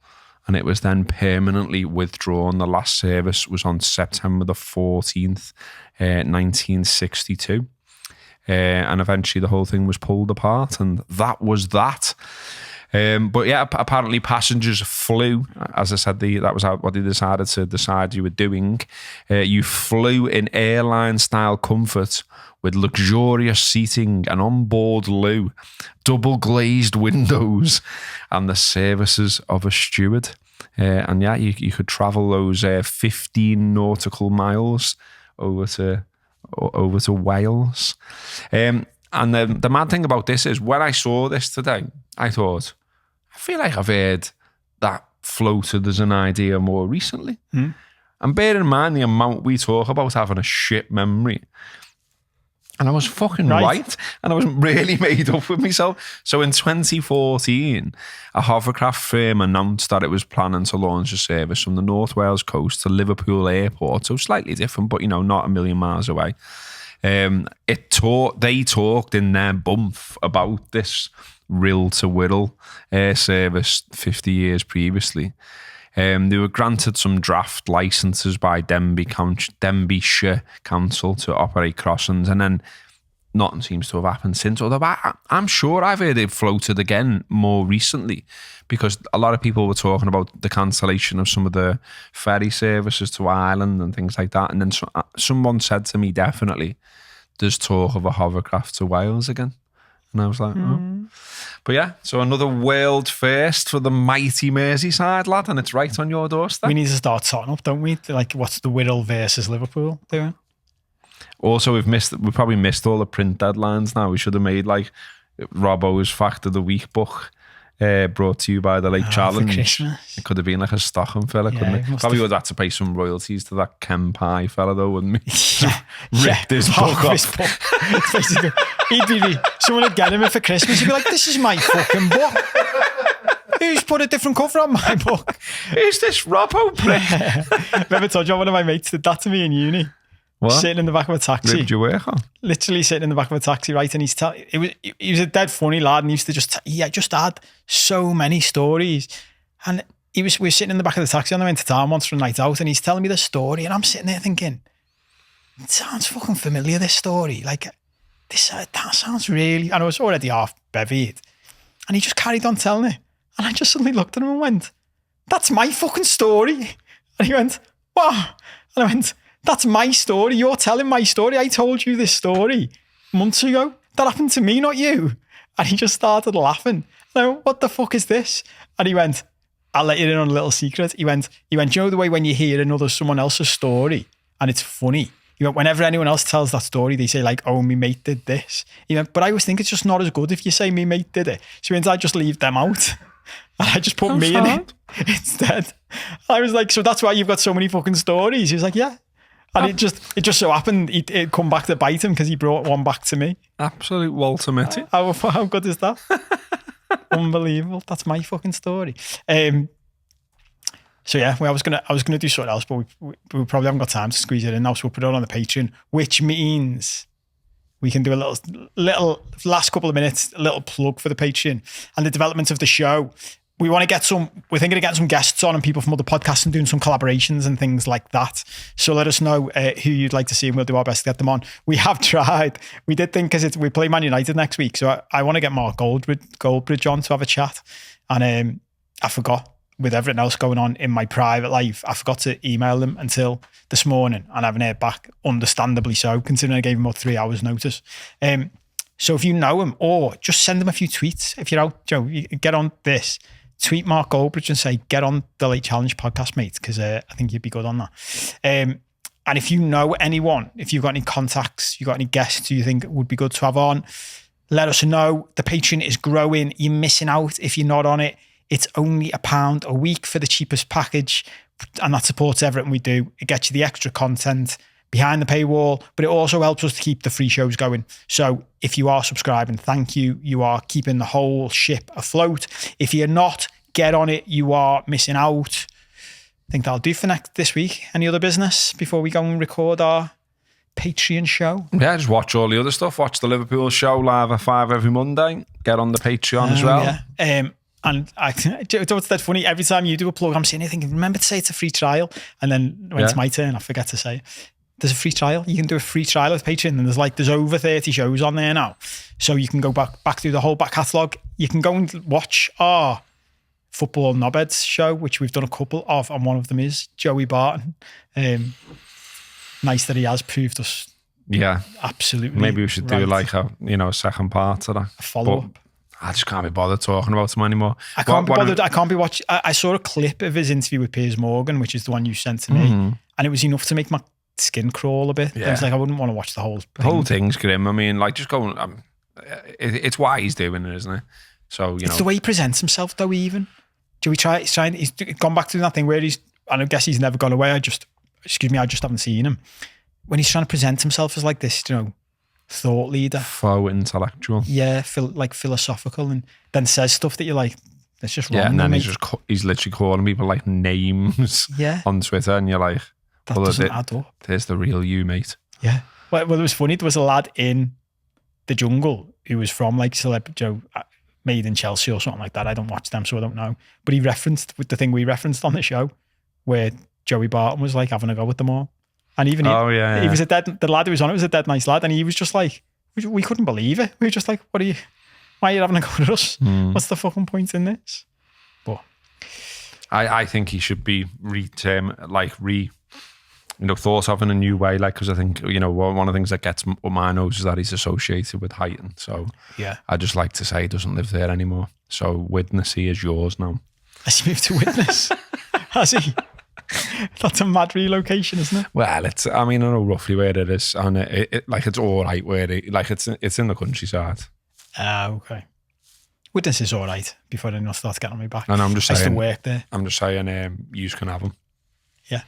And it was then permanently withdrawn. The last service was on September the 14th, 1962. And eventually the whole thing was pulled apart, and that was that. But yeah, apparently passengers flew. As I said, that was what they decided you were doing. You flew in airline-style comfort with luxurious seating, an onboard loo, double glazed windows, and the services of a steward. And yeah, you could travel those 15 nautical miles over to Wales. And the mad thing about this is, when I saw this today, I thought, I feel like I've heard that floated as an idea more recently. And bear in mind the amount we talk about having a shit memory. And I was fucking right. And I wasn't really made up with myself. So in 2014, a hovercraft firm announced that it was planning to launch a service from the North Wales coast to Liverpool Airport. So slightly different, but not a million miles away. They talked in their bump about this Rhyl to Wirral service 50 years previously. They were granted some draft licenses by Denbighshire Council to operate crossings, and then nothing seems to have happened since. Although I'm sure I've heard it floated again more recently, because a lot of people were talking about the cancellation of some of the ferry services to Ireland and things like that. And then someone said to me, definitely, there's talk of a hovercraft to Wales again. And I was like, oh. But yeah, so another world first for the mighty Merseyside, lad, and it's right on your doorstep. We need to start sorting up, don't we? Like, what's the Wirral versus Liverpool doing? Also, we've probably missed all the print deadlines now. We should have made like Robbo's Fact of the Week book, brought to you by the Lake Challenge. For Christmas. It could have been like a Stockholm fella, couldn't it? Probably would have had to pay some royalties to that Ken Pye fella, though, wouldn't we? Rip this book off. It's basically, someone would get him it for Christmas. He'd be like, "This is my fucking book. Who's put a different cover on my book? Who's this Robbo prick?" Remember, told you one of my mates did that to me in uni. What? Sitting in the back of a taxi. Ripped your work on? Literally sitting in the back of a taxi, right? And he was a dead funny lad, and he used to he just had so many stories. And we were sitting in the back of the taxi on the way into town once for a night out, and he's telling me the story, and I'm sitting there thinking, it sounds fucking familiar, this story. Like, that sounds really... And I was already half bevied. And he just carried on telling it. And I just suddenly looked at him and went, "That's my fucking story." And he went, "What?" And I went, "That's my story. You're telling my story. I told you this story months ago. That happened to me, not you." And he just started laughing. And I went, "What the fuck is this?" And he went, "I'll let you in on a little secret." He went, "You know the way when you hear someone else's story and it's funny?" He He went, whenever anyone else tells that story, they say like, oh, me mate did this. He went, but I always think it's just not as good if you say me mate did it. So he went, I just leave them out. And I just put me in it instead. I was like, so that's why you've got so many fucking stories. He was like, yeah. And it just so happened it come back to bite him because he brought one back to me. Absolute Walter Mitty. How good is that? Unbelievable. That's my fucking story. So yeah, I was gonna do something else, but we probably haven't got time to squeeze it in now. So we'll put it on the Patreon, which means we can do a little last couple of minutes, a little plug for the Patreon and the development of the show. We're thinking of getting some guests on and people from other podcasts and doing some collaborations and things like that. So let us know who you'd like to see and we'll do our best to get them on. We have tried. We did think because we play Man United next week. So I want to get Mark Goldbridge on to have a chat. And I forgot with everything else going on in my private life. I forgot to email them until this morning and I haven't heard back, understandably so, considering I gave him about 3 hours notice. So if you know him or just send him a few tweets. If you're out, Joe, you get on this. Tweet Mark Goldbridge and say, get on the Late Challenge podcast, mate, because I think you'd be good on that. And if you know anyone, if you've got any contacts, you've got any guests who you think would be good to have on, let us know. The Patreon is growing. You're missing out if you're not on it. It's only £1 a week for the cheapest package, and that supports everything we do. It gets you the extra content behind the paywall, but it also helps us to keep the free shows going. So if you are subscribing, thank you. You are keeping the whole ship afloat. If you're not, get on it. You are missing out. I think that'll do for this week. Any other business before we go and record our Patreon show? Yeah, just watch all the other stuff. Watch the Liverpool show live at 5 every Monday. Get on the Patreon as well. Yeah. And it's that funny. Every time you do a plug, I'm saying anything. Remember to say it's a free trial. And then when it's my turn, I forget to say it. There's a free trial. You can do a free trial with Patreon, and there's over 30 shows on there now. So you can go back through the whole back catalogue. You can go and watch our Football Knobheads show, which we've done a couple of, and one of them is Joey Barton. Nice that he has proved us. Yeah, absolutely. Maybe we should do like a second part to that. A follow-up. I just can't be bothered talking about him anymore. I can't be bothered. I can't be watching. I saw a clip of his interview with Piers Morgan, which is the one you sent to me, and it was enough to make my skin crawl a bit. Yeah. I was like, I wouldn't want to watch the whole thing. The whole thing's grim. I mean, like, just going. It's why he's doing it, isn't it? So it's the way he presents himself, though. Even do we try? He's gone back to that thing where and I guess he's never gone away. I just haven't seen him when he's trying to present himself as like this, thought leader, faux intellectual. Yeah, philosophical, and then says stuff that you're like, that's just wrong. Yeah, and then he's literally calling people like names on Twitter, and you're like, that doesn't add up. There's the real you, mate. Yeah. Well, it was funny. There was a lad in the jungle who was from like Made in Chelsea or something like that. I don't watch them, so I don't know. But he referenced with the thing we referenced on the show, where Joey Barton was like having a go with them all. And even he was the lad who was on it was a dead nice lad, and he was just like, we couldn't believe it. We were just like, why are you having a go at us? What's the fucking point in this? But I think he should be thought of in a new way, like, because I think one of the things that gets up my nose is that he's associated with Heighton. So yeah, I just like to say he doesn't live there anymore. So Widnes, he is yours now. Has he moved to Widnes? Has he? That's a mad relocation, isn't it? Well, I know roughly where it is, and it's all right where it's in the countryside. Okay. Widnes is all right before anyone starts getting on me back. And I'm just saying, I still work there. I'm just saying, you can have them. Yeah.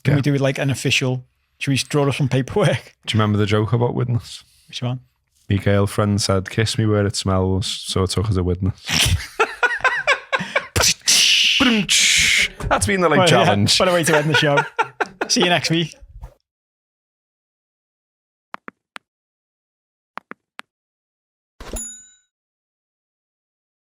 Can we do it like an official? Should we draw up some paperwork? Do you remember the joke about Widnes? Which one? My girlfriend said, "Kiss me where it smells," so I took her to Widnes. That's been the challenge. What a way to end the show. See you next week.